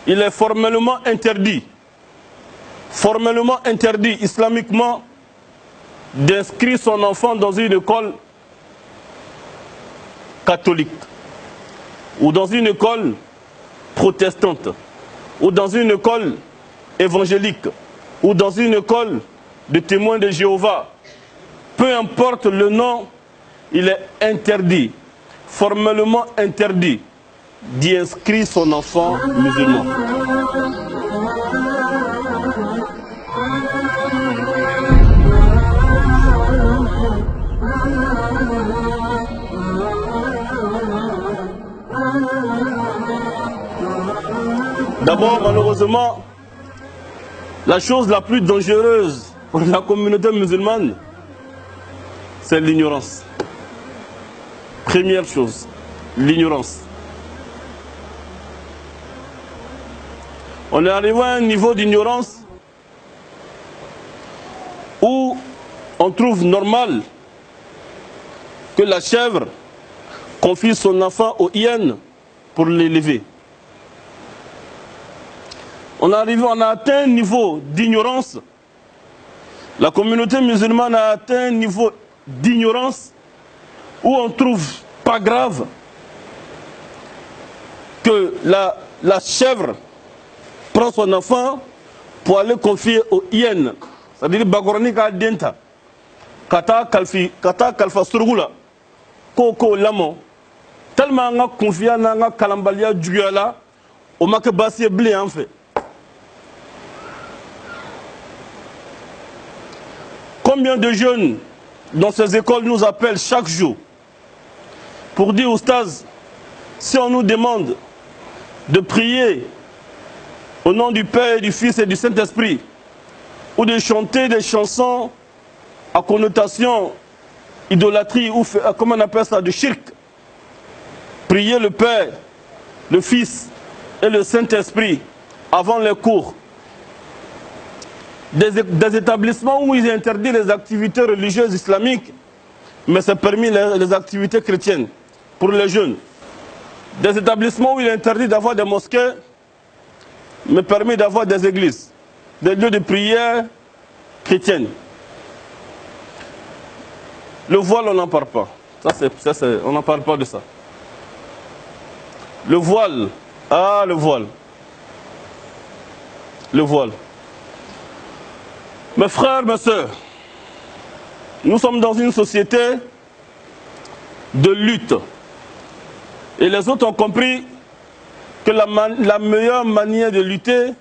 il est formellement interdit islamiquement d'inscrire son enfant dans une école catholique ou dans une école protestante ou dans une école évangélique ou dans une école de témoins de Jéhovah. Peu importe le nom, il est interdit, formellement interdit, d'y inscrire son enfant musulman. D'abord, malheureusement, la chose la plus dangereuse pour la communauté musulmane, c'est l'ignorance. Première chose, l'ignorance. On est arrivé à un niveau d'ignorance où on trouve normal que la chèvre confie son enfant aux hyènes pour l'élever. On a atteint un niveau d'ignorance. La communauté musulmane a atteint un niveau d'ignorance où on ne trouve pas grave que la chèvre prend son enfant pour aller confier aux hyènes. C'est-à-dire Bagorani ka denta. Kata kalfa surgula. Koko lamo. Tellement on a confié dans la kalambalia djugala. On m'a que bassé blé en fait. Combien de jeunes dans ces écoles nous appellent chaque jour pour dire, Oustaz, si on nous demande de prier au nom du Père, du Fils et du Saint-Esprit, ou de chanter des chansons à connotation idolâtrie, ou comment on appelle ça, de shirk, prier le Père, le Fils et le Saint-Esprit avant les cours. Des établissements où ils interdisent les activités religieuses islamiques, mais c'est permis les activités chrétiennes pour les jeunes. Des établissements où il est interdit d'avoir des mosquées, mais permis d'avoir des églises, des lieux de prière chrétiennes. Le voile, on n'en parle pas. On n'en parle pas de ça. Le voile, le voile. Le voile. Mes frères, mes sœurs, nous sommes dans une société de lutte. Et les autres ont compris que la meilleure manière de lutter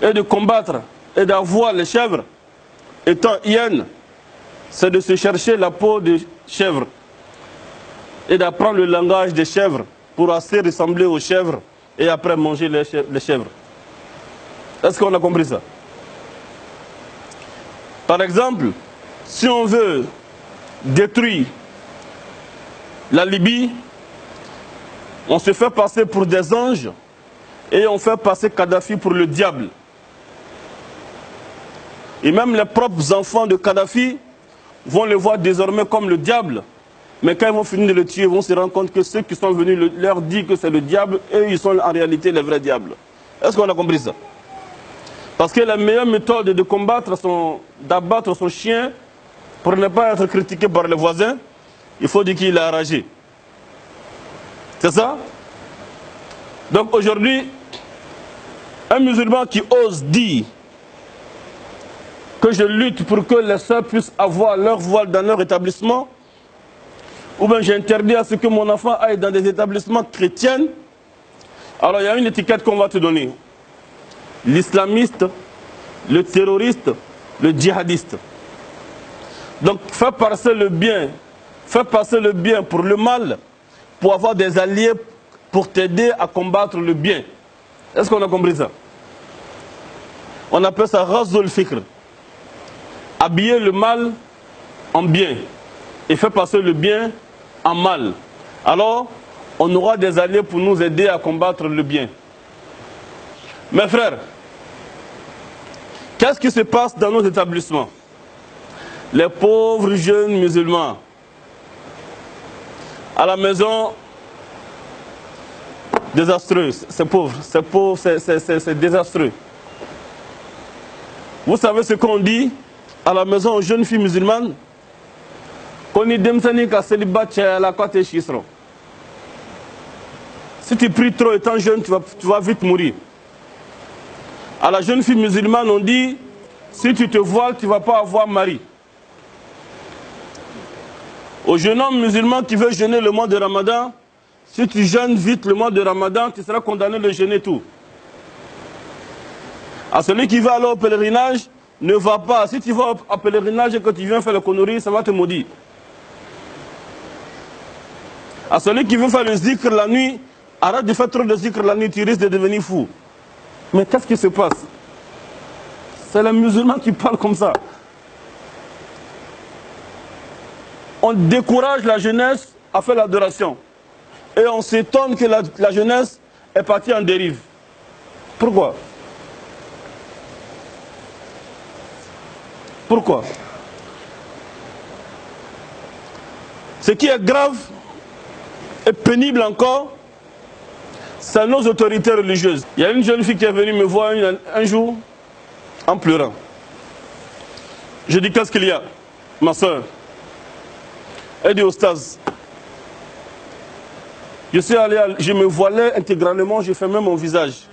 et de combattre et d'avoir les chèvres étant hyènes, c'est de se chercher la peau de chèvre et d'apprendre le langage des chèvres pour assez ressembler aux chèvres et après manger les chèvres. Est-ce qu'on a compris ça? Par exemple, si on veut détruire la Libye, on se fait passer pour des anges et on fait passer Kadhafi pour le diable. Et même les propres enfants de Kadhafi vont le voir désormais comme le diable. Mais quand ils vont finir de le tuer, ils vont se rendre compte que ceux qui sont venus leur dire que c'est le diable, eux, ils sont en réalité les vrais diables. Est-ce qu'on a compris ça? Parce que la meilleure méthode de combattre, d'abattre son chien, pour ne pas être critiqué par les voisins, il faut dire qu'il est enragé. C'est ça? Donc aujourd'hui, un musulman qui ose dire que je lutte pour que les sœurs puissent avoir leur voile dans leur établissement, ou bien j'interdis à ce que mon enfant aille dans des établissements chrétiens, alors il y a une étiquette qu'on va te donner. L'islamiste, le terroriste, le djihadiste. Donc fais passer le bien pour le mal, pour avoir des alliés pour t'aider à combattre le bien. Est-ce qu'on a compris ça? On appelle ça Razul Fikr. Habiller le mal en bien et faire passer le bien en mal. Alors, on aura des alliés pour nous aider à combattre le bien. Mes frères, qu'est-ce qui se passe dans nos établissements? Les pauvres jeunes musulmans, à la maison, Désastreux, c'est pauvre, c'est désastreux. Vous savez ce qu'on dit à la maison aux jeunes filles musulmanes? Qu'on dit d'emsanika célibat la côte chisro. Si tu pries trop étant jeune, tu vas vite mourir. À la jeune fille musulmane, on dit, si tu te voiles, tu ne vas pas avoir mari. Au jeune homme musulman qui veut jeûner le mois de Ramadan, si tu jeûnes vite le mois de Ramadan, tu seras condamné de jeûner tout. À celui qui va aller au pèlerinage, ne va pas. Si tu vas au pèlerinage et que tu viens faire le connerie, ça va te maudire. À celui qui veut faire le zikr la nuit, arrête de faire trop de zikr la nuit, tu risques de devenir fou. Mais qu'est-ce qui se passe? C'est les musulmans qui parlent comme ça. On décourage la jeunesse à faire l'adoration. Et on s'étonne que la jeunesse est partie en dérive. Pourquoi? Pourquoi? Ce qui est grave et pénible encore, c'est nos autorités religieuses. Il y a une jeune fille qui est venue me voir un jour en pleurant. Je dis, qu'est-ce qu'il y a, ma soeur? Elle dit, Ostaz, je me voilais intégralement, j'ai fermé mon visage.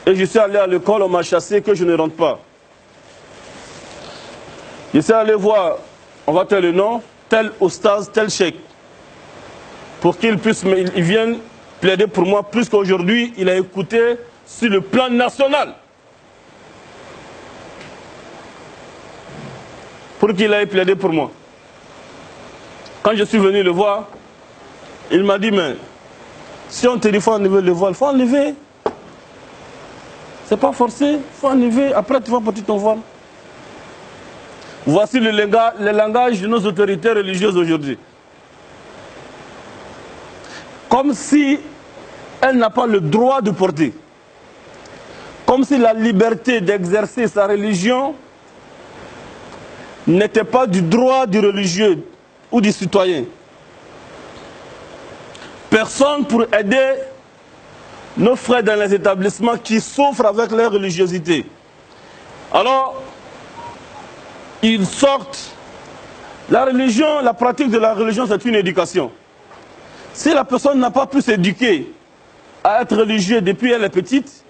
Et je suis allé à l'école, on m'a chassé que je ne rentre pas. Je suis allé voir, on va te le nom, tel Ostaz, tel cheikh, pour qu'il vienne plaider pour moi, plus qu'aujourd'hui, il a écouté sur le plan national. Pour qu'il aille plaider pour moi. Quand je suis venu le voir, il m'a dit, mais si on te dit qu'il faut enlever le voile, il faut enlever. C'est pas forcé, il faut enlever. Après, tu vas porter ton voile. Voici le langage de nos autorités religieuses aujourd'hui. Comme si elle n'a pas le droit de porter. Comme si la liberté d'exercer sa religion n'était pas du droit du religieux ou du citoyen. Personne pour aider nos frères dans les établissements qui souffrent avec leur religiosité. Alors, ils sortent. La religion, la pratique de la religion, c'est une éducation. Si la personne n'a pas pu s'éduquer à être religieuse depuis elle est petite,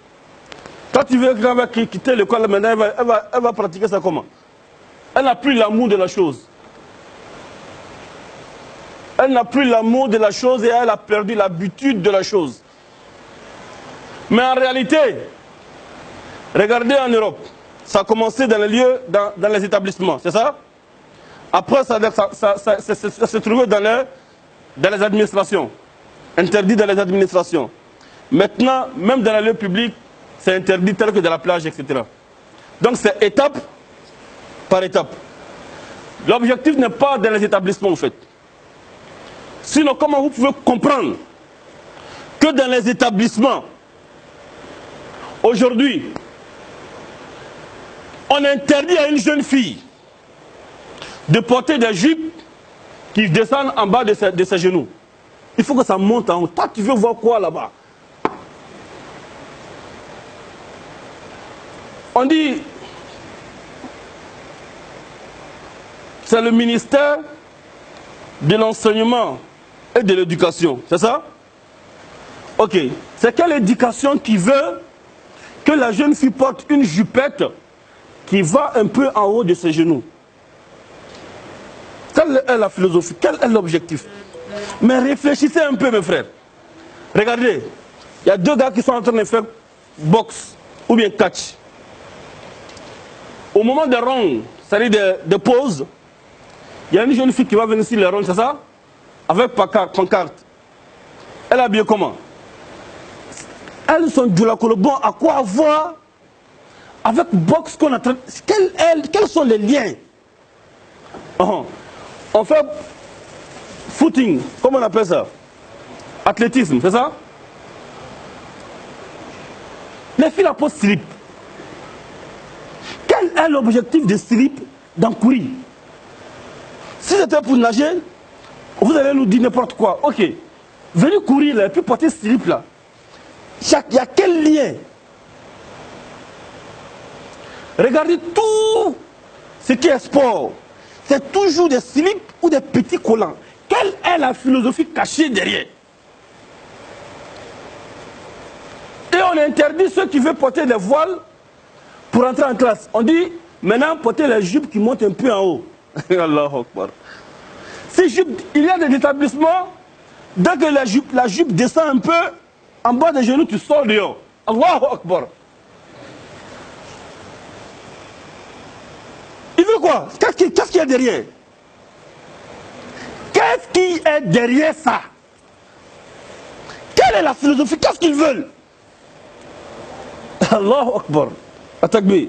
quand tu veux qu'elle va quitter l'école, maintenant elle va pratiquer ça comment? Elle n'a plus l'amour de la chose. Elle n'a plus l'amour de la chose et elle a perdu l'habitude de la chose. Mais en réalité, regardez en Europe, ça a commencé dans les lieux, dans les établissements, c'est ça? Après, ça se trouvait dans les administrations, interdit dans les administrations. Maintenant, même dans les lieux publics, c'est interdit tel que dans la plage, etc. Donc c'est étape par étape. L'objectif n'est pas dans les établissements en fait. Sinon, comment vous pouvez comprendre que dans les établissements, aujourd'hui, on interdit à une jeune fille de porter des jupes qui descendent en bas de ses genoux. Il faut que ça monte en haut. Toi, tu veux voir quoi là-bas? On dit, c'est le ministère de l'enseignement et de l'éducation, c'est ça? Ok. C'est quelle éducation qui veut que la jeune fille porte une jupette qui va un peu en haut de ses genoux? Quelle est la philosophie? Quel est l'objectif? Mais réfléchissez un peu, mes frères. Regardez, il y a deux gars qui sont en train de faire boxe ou bien catch. Au moment des rounds, c'est-à-dire des pauses, il y a une jeune fille qui va venir sur les rounds, c'est ça? Avec pancarte. Elle a bien comment? Elles sont du bon. À quoi avoir avec boxe qu'on a traité? Quels sont les liens? On fait footing, comment on appelle ça? Athlétisme, c'est ça? Les filles la posent slip. Quel est l'objectif de slip dans courir? Si c'était pour nager, vous allez nous dire n'importe quoi. Ok. venir courir là, et puis porter ce slip là. Il y a quel lien? Regardez tout ce qui est sport. C'est toujours des slips ou des petits collants. Quelle est la philosophie cachée derrière? Et on interdit ceux qui veulent porter des voiles pour entrer en classe. On dit, maintenant, portez les jupes qui montent un peu en haut. Allahu Akbar. Ces jupes, il y a des établissements, dès que la jupe descend un peu, en bas des genoux, tu sors dehors. Allahu Akbar. Il veut quoi? Qu'est-ce qu'il y a derrière? Qu'est-ce qui est derrière ça? Quelle est la philosophie? Qu'est-ce qu'ils veulent? Allahu Akbar. Atakbir.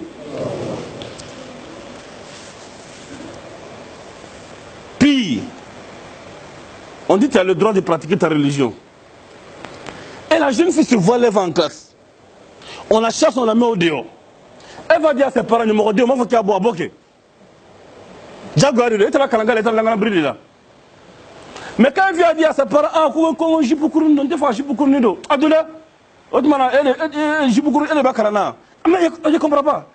Puis, on dit que tu as le droit de pratiquer ta religion. Et la jeune fille se voit, elle va en classe. On la chasse, on la met au dehors. Elle va dire à ses parents, numéro 2, moi, il faut qu'il y ait à boire. Mais quand elle vient dire à ses parents, ah, comment j'ai beaucoup de temps, j'ai beaucoup de temps, Adoula, j'ai pas carana. Mais je ne comprends pas.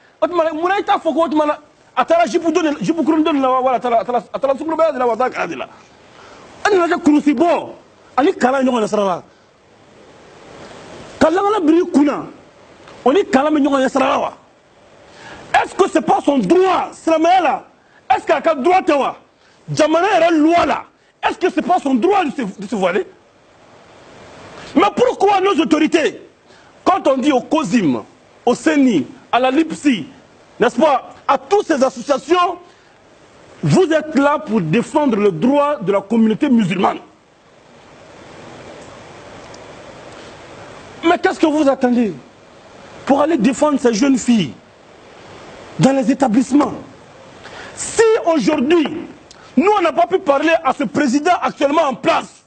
Mouna ita foko otmana atala jipu kurun la wala atala sukuru ba la wata kadila. Ani la kurusi bo ani kala nyongo na sarala. Kala na biri kuna. Oni kala me nyongo na sarala wa. Est-ce que c'est pas son droit? Sramela. Est-ce qu'il a droit tawa? Jamana era loi là. Est-ce que c'est pas son droit de se voiler? Mais pourquoi nos autorités, quand on dit au COSIM, au CENI, à la LIPSI, n'est-ce pas, à toutes ces associations, vous êtes là pour défendre le droit de la communauté musulmane. Mais qu'est-ce que vous attendez pour aller défendre ces jeunes filles dans les établissements? Si aujourd'hui, nous on n'a pas pu parler à ce président actuellement en place,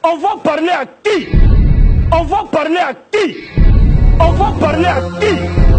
on va parler à qui? On va parler à qui? On va parler à qui?